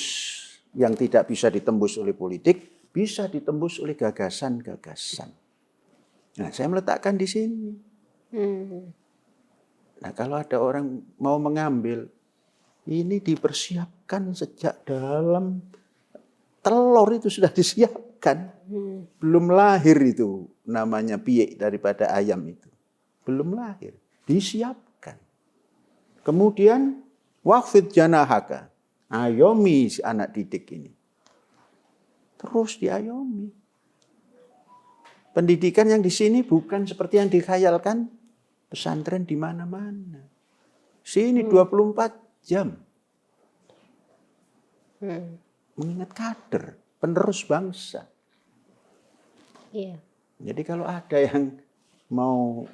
yang tidak bisa ditembus oleh politik, bisa ditembus oleh gagasan-gagasan. Nah, saya meletakkan di sini. Nah, kalau ada orang mau mengambil, ini dipersiapkan sejak dalam telur itu sudah disiapkan. Belum lahir itu namanya piye daripada ayam itu. Belum lahir, disiapkan. Kemudian waqfid janahaka, ayomi si anak didik ini. Terus diayomi. Pendidikan yang di sini bukan seperti yang dikhayalkan pesantren di mana-mana. Sini 24 jam. Mengingat kader, penerus bangsa. Iya. Jadi kalau ada yang mau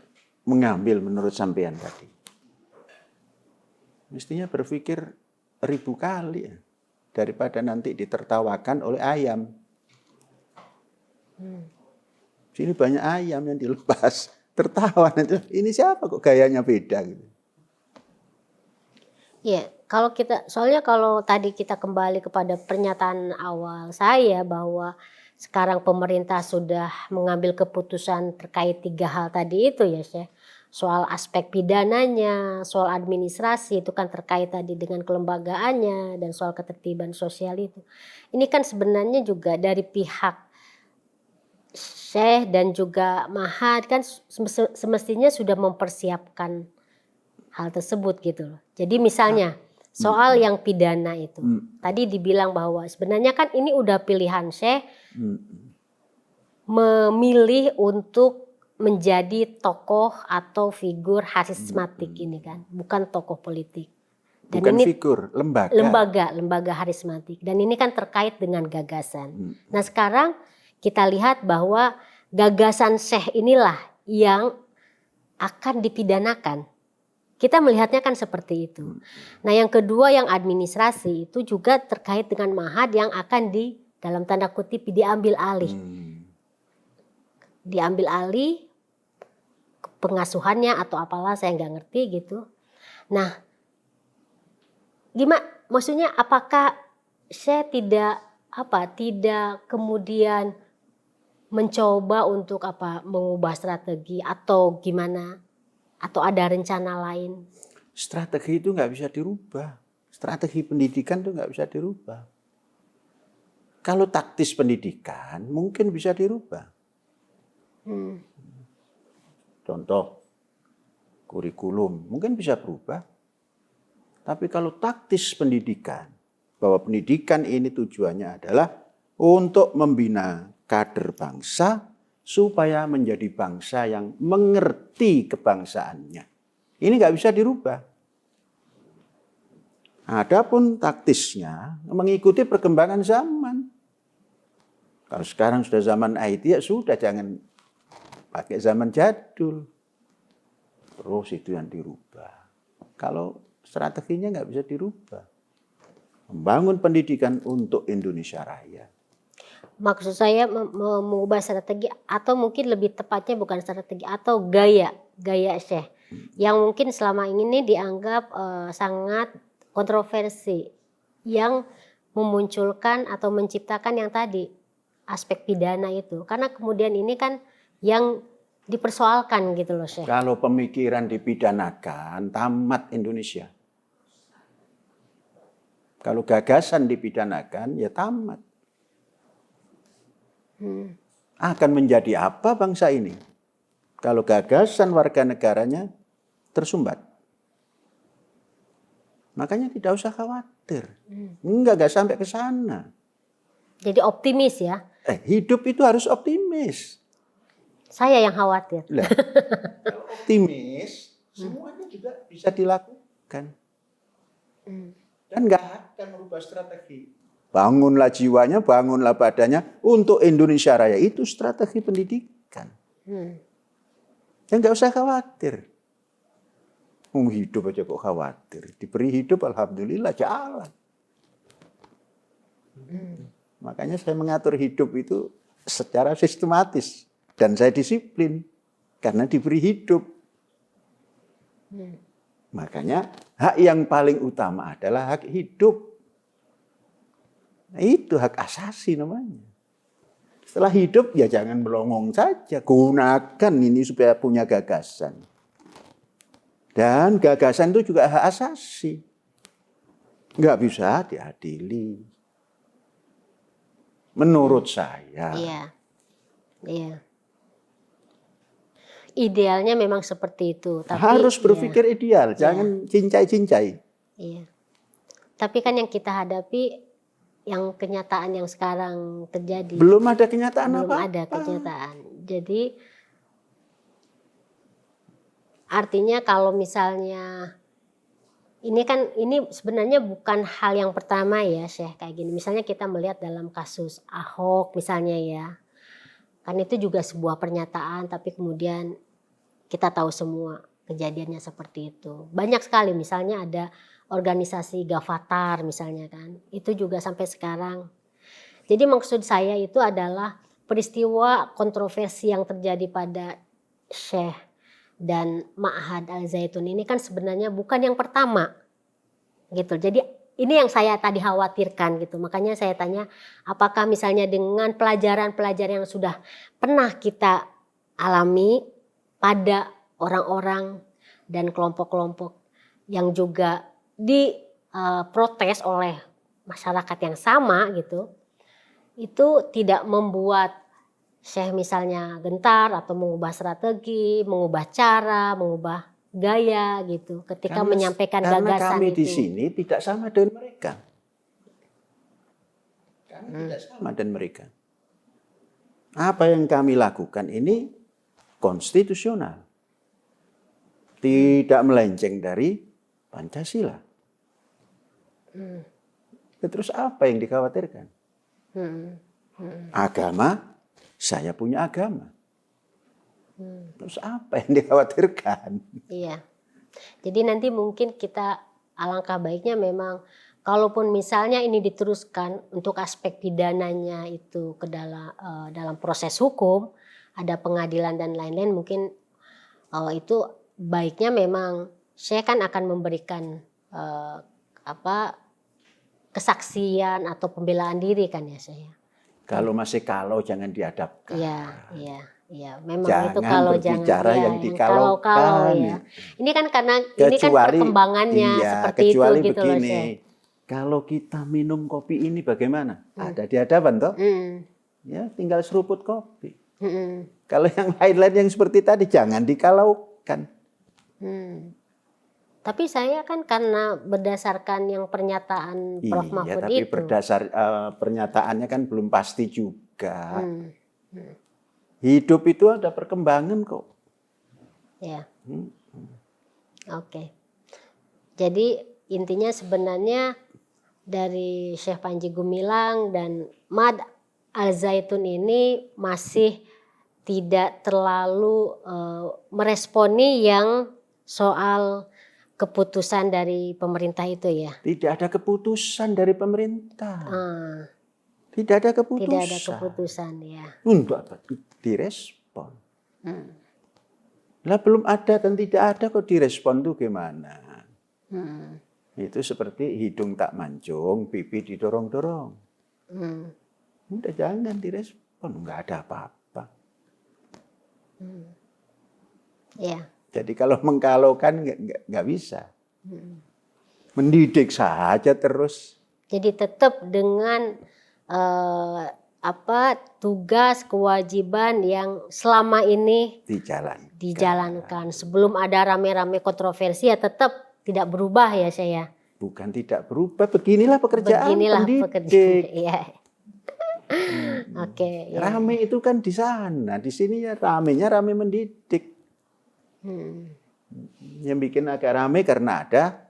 mengambil menurut sampean tadi, mestinya berpikir 1000 kali ya, daripada nanti ditertawakan oleh ayam. Sini banyak ayam yang dilepas. Tertawa nanti, ini siapa kok gayanya beda gitu. Iya, soalnya kalau tadi kita kembali kepada pernyataan awal saya bahwa sekarang pemerintah sudah mengambil keputusan terkait 3 hal tadi itu ya, Syekh. Soal aspek pidananya, soal administrasi itu kan terkait tadi dengan kelembagaannya, dan soal ketertiban sosial itu. Ini kan sebenarnya juga dari pihak Syekh dan juga Mahad kan semestinya sudah mempersiapkan hal tersebut gitu loh. Jadi misalnya soal yang pidana itu. Tadi dibilang bahwa sebenarnya kan ini udah pilihan Syekh memilih untuk menjadi tokoh atau figur harismatik ini kan, bukan tokoh politik. Dan bukan ini figur, lembaga. Lembaga harismatik. Dan ini kan terkait dengan gagasan. Nah, sekarang kita lihat bahwa gagasan Syekh inilah yang akan dipidanakan. Kita melihatnya kan seperti itu. Nah, yang kedua yang administrasi itu juga terkait dengan Mahad yang akan dalam tanda kutip diambil alih. Diambil alih pengasuhannya atau apalah, saya nggak ngerti gitu. Nah, gimana? Maksudnya apakah saya tidak kemudian mencoba untuk mengubah strategi atau gimana? Atau ada rencana lain? Strategi itu nggak bisa dirubah. Strategi pendidikan itu nggak bisa dirubah. Kalau taktis pendidikan mungkin bisa dirubah. Contoh, kurikulum mungkin bisa berubah. Tapi kalau taktis pendidikan, bahwa pendidikan ini tujuannya adalah untuk membina kader bangsa supaya menjadi bangsa yang mengerti kebangsaannya. Ini nggak bisa dirubah. Adapun taktisnya mengikuti perkembangan zaman. Kalau sekarang sudah zaman IT, ya sudah, jangan pakai zaman jadul. Terus itu yang dirubah. Kalau strateginya nggak bisa dirubah. Membangun pendidikan untuk Indonesia Raya. Maksud saya mengubah strategi, atau mungkin lebih tepatnya bukan strategi, atau gaya Syekh yang mungkin selama ini dianggap sangat kontroversi, yang memunculkan atau menciptakan yang tadi aspek pidana itu, karena kemudian ini kan yang dipersoalkan gitu loh, Syekh. Kalau pemikiran dipidanakan, tamat Indonesia. Kalau gagasan dipidanakan, ya tamat. Akan menjadi apa bangsa ini kalau gagasan warga negaranya tersumbat? Makanya tidak usah khawatir. Enggak sampai ke sana. Jadi optimis ya? Hidup itu harus optimis. Saya yang khawatir. Lah, kalau optimis, semuanya juga bisa dilakukan. Dan enggak akan merubah strategi. Bangunlah jiwanya, bangunlah badannya untuk Indonesia Raya. Itu strategi pendidikan. Dan nggak usah khawatir. Hidup aja kok khawatir. Diberi hidup, alhamdulillah jalan. Makanya saya mengatur hidup itu secara sistematis. Dan saya disiplin. Karena diberi hidup. Makanya hak yang paling utama adalah hak hidup. Nah, itu hak asasi namanya. Setelah hidup ya jangan melongong saja. Gunakan ini supaya punya gagasan. Dan gagasan itu juga hak asasi. Nggak bisa diadili. Menurut saya. Iya. Iya. Idealnya memang seperti itu. Tapi, harus berpikir ideal. Jangan cincai-cincai. Iya. Tapi kan yang kita hadapi, yang kenyataan yang sekarang terjadi. Belum ada kenyataan apa-apa. Belum ada kenyataan. Jadi artinya kalau misalnya ini sebenarnya bukan hal yang pertama ya Syekh kayak gini. Misalnya kita melihat dalam kasus Ahok misalnya ya. Kan itu juga sebuah pernyataan tapi kemudian kita tahu semua kejadiannya seperti itu. Banyak sekali misalnya ada organisasi Gavatar misalnya kan. Itu juga sampai sekarang. Jadi maksud saya itu adalah peristiwa kontroversi yang terjadi pada Syekh dan Ma'had Al-Zaitun ini kan sebenarnya bukan yang pertama gitu. Jadi ini yang saya tadi khawatirkan gitu. Makanya saya tanya apakah misalnya dengan pelajaran-pelajaran yang sudah pernah kita alami pada orang-orang dan kelompok-kelompok yang juga diprotes oleh masyarakat yang sama gitu. Itu tidak membuat Syekh misalnya gentar atau mengubah strategi, mengubah cara, mengubah gaya gitu ketika menyampaikan gagasan itu. Karena kami di sini tidak sama dengan mereka. Kami tidak sama dengan mereka. Apa yang kami lakukan ini konstitusional. Tidak melenceng dari Pancasila. Terus apa yang dikhawatirkan? Agama. Saya punya agama. Terus apa yang dikhawatirkan? Iya. Jadi nanti mungkin kita alangkah baiknya memang kalaupun misalnya ini diteruskan untuk aspek pidananya itu ke dalam proses hukum, ada pengadilan dan lain-lain mungkin itu baiknya memang saya kan akan memberikan kesaksian atau pembelaan diri kan ya saya. Kalau masih jangan dihadapkan. Iya. Memang jangan itu kalau berbicara yang dikalaukan. Kalau ya. Ini kan karena ini kan perkembangannya seperti kecuali itu gitu begini, loh. Kalau kita minum kopi ini bagaimana? Ada di hadapan toh? Ya, tinggal seruput kopi. Kalau yang lain-lain yang seperti tadi jangan dikalaukan. Tapi saya kan karena berdasarkan yang pernyataan Prof. Mahfud tapi itu. berdasar pernyataannya kan belum pasti juga. Hidup itu ada perkembangan kok. Ya. Oke. Jadi intinya sebenarnya dari Syekh Panji Gumilang dan Ma'had Al-Zaitun ini masih tidak terlalu meresponi yang soal keputusan dari pemerintah itu ya? Tidak ada keputusan dari pemerintah. Tidak ada keputusan. Tidak ada keputusan ya. Untuk apa? Direspon. Lah belum ada dan tidak ada kok direspon tuh gimana? Itu seperti hidung tak mancung, pipi didorong-dorong. Udah jangan direspon, nggak ada apa-apa. Ya. Jadi kalau mengkalaukan nggak bisa. Mendidik saja terus. Jadi tetap dengan tugas kewajiban yang selama ini dijalankan. Sebelum ada rame-rame kontroversi ya tetap tidak berubah ya saya. Bukan tidak berubah, beginilah pekerjaan pendidik. Iya. Oke. Ya. Rame itu kan di sana, di sini ya rame mendidik. Yang bikin agak rame karena ada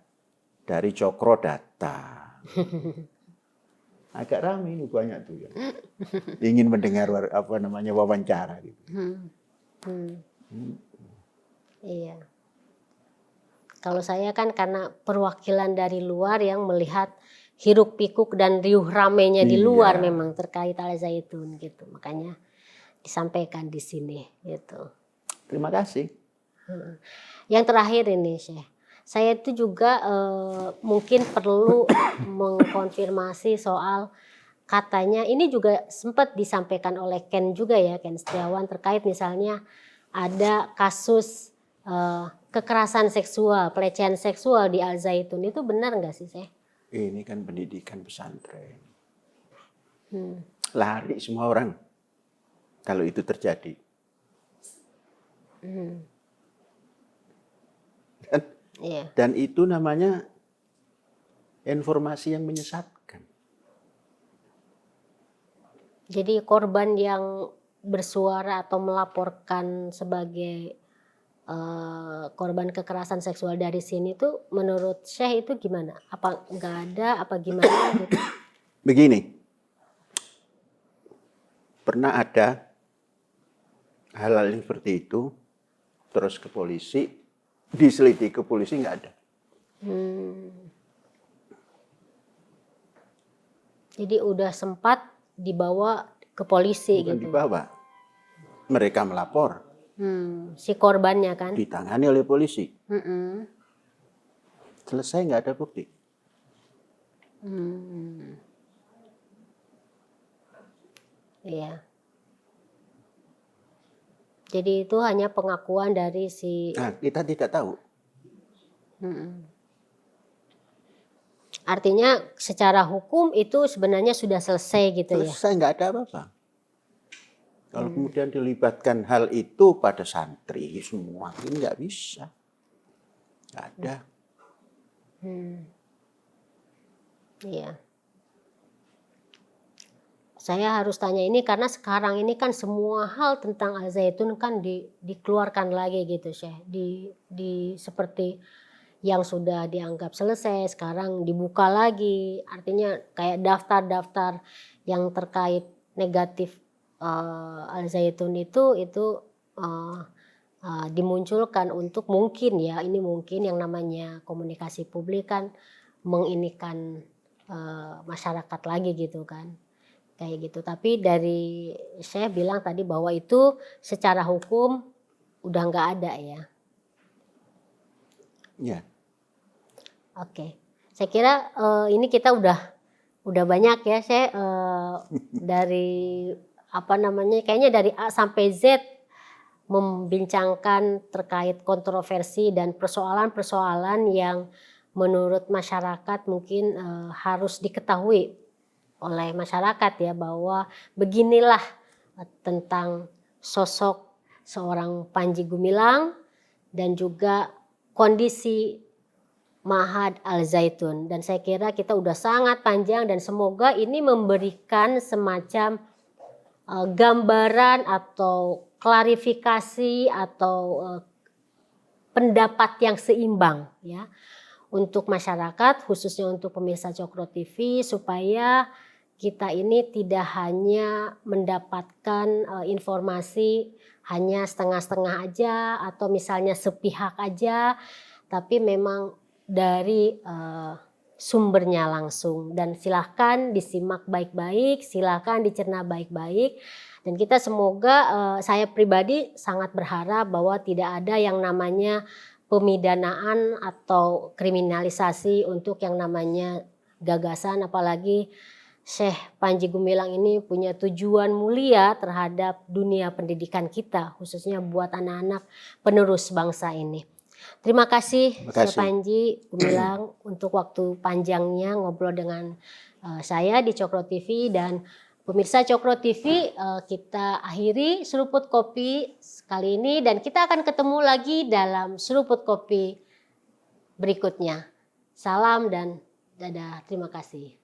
dari Cokro datang. Agak rame ini banyak tuh ya. Ingin mendengar wawancara gitu. Iya. Kalau saya kan karena perwakilan dari luar yang melihat hiruk pikuk dan riuh ramenya di luar Iya. memang terkait Al Zaitun gitu. Makanya disampaikan di sini gitu. Terima kasih. Yang terakhir ini Syekh, saya itu juga mungkin perlu mengkonfirmasi soal katanya ini juga sempat disampaikan oleh Ken juga ya, Ken Setiawan, terkait misalnya ada kasus kekerasan seksual, pelecehan seksual di Al Zaitun. Itu benar nggak sih Syekh? Ini kan pendidikan pesantren. Lari semua orang kalau itu terjadi. Iya. Dan itu namanya informasi yang menyesatkan. Jadi korban yang bersuara atau melaporkan sebagai korban kekerasan seksual dari sini tuh menurut Syekh itu gimana? Apa nggak ada? Apa gimana? Gitu? Begini, pernah ada hal-hal seperti itu, terus ke polisi, diselidiki ke polisi nggak ada. Jadi udah sempat dibawa ke polisi. Bukan gitu. dibawa, mereka melapor, Si korbannya kan? ditangani oleh polisi. Selesai nggak ada bukti. Iya. Jadi itu hanya pengakuan dari si. Nah, kita tidak tahu. Artinya secara hukum itu sebenarnya sudah selesai gitu ya? Selesai nggak ada apa-apa. Kalau kemudian dilibatkan hal itu pada santri semua, ini nggak bisa. Nggak ada. Iya. Saya harus tanya ini karena sekarang ini kan semua hal tentang Al Zaitun kan dikeluarkan lagi gitu Syekh. Di seperti yang sudah dianggap selesai sekarang dibuka lagi. Artinya kayak daftar-daftar yang terkait negatif Al Zaitun itu dimunculkan untuk mungkin ya, ini mungkin yang namanya komunikasi publik kan menginikan masyarakat lagi gitu kan. Kayak gitu. Tapi dari saya bilang tadi bahwa itu secara hukum udah nggak ada ya. Ya. Oke. Saya kira ini kita udah banyak ya saya dari apa namanya kayaknya dari A sampai Z membincangkan terkait kontroversi dan persoalan-persoalan yang menurut masyarakat mungkin harus diketahui oleh masyarakat ya, bahwa beginilah tentang sosok seorang Panji Gumilang dan juga kondisi Ma'had Al Zaitun. Dan saya kira kita udah sangat panjang dan semoga ini memberikan semacam gambaran atau klarifikasi atau pendapat yang seimbang ya untuk masyarakat, khususnya untuk pemirsa Cokro TV, supaya kita ini tidak hanya mendapatkan informasi hanya setengah-setengah aja atau misalnya sepihak aja, tapi memang dari sumbernya langsung. Dan silahkan disimak baik-baik, silahkan dicerna baik-baik. Dan kita semoga, saya pribadi sangat berharap bahwa tidak ada yang namanya pemidanaan atau kriminalisasi untuk yang namanya gagasan, apalagi Syekh Panji Gumilang ini punya tujuan mulia terhadap dunia pendidikan kita, khususnya buat anak-anak penerus bangsa ini. Terima kasih Syekh Panji Gumilang untuk waktu panjangnya ngobrol dengan saya di Cokro TV. Dan pemirsa Cokro TV, kita akhiri seruput kopi kali ini dan kita akan ketemu lagi dalam seruput kopi berikutnya. Salam dan dadah, terima kasih.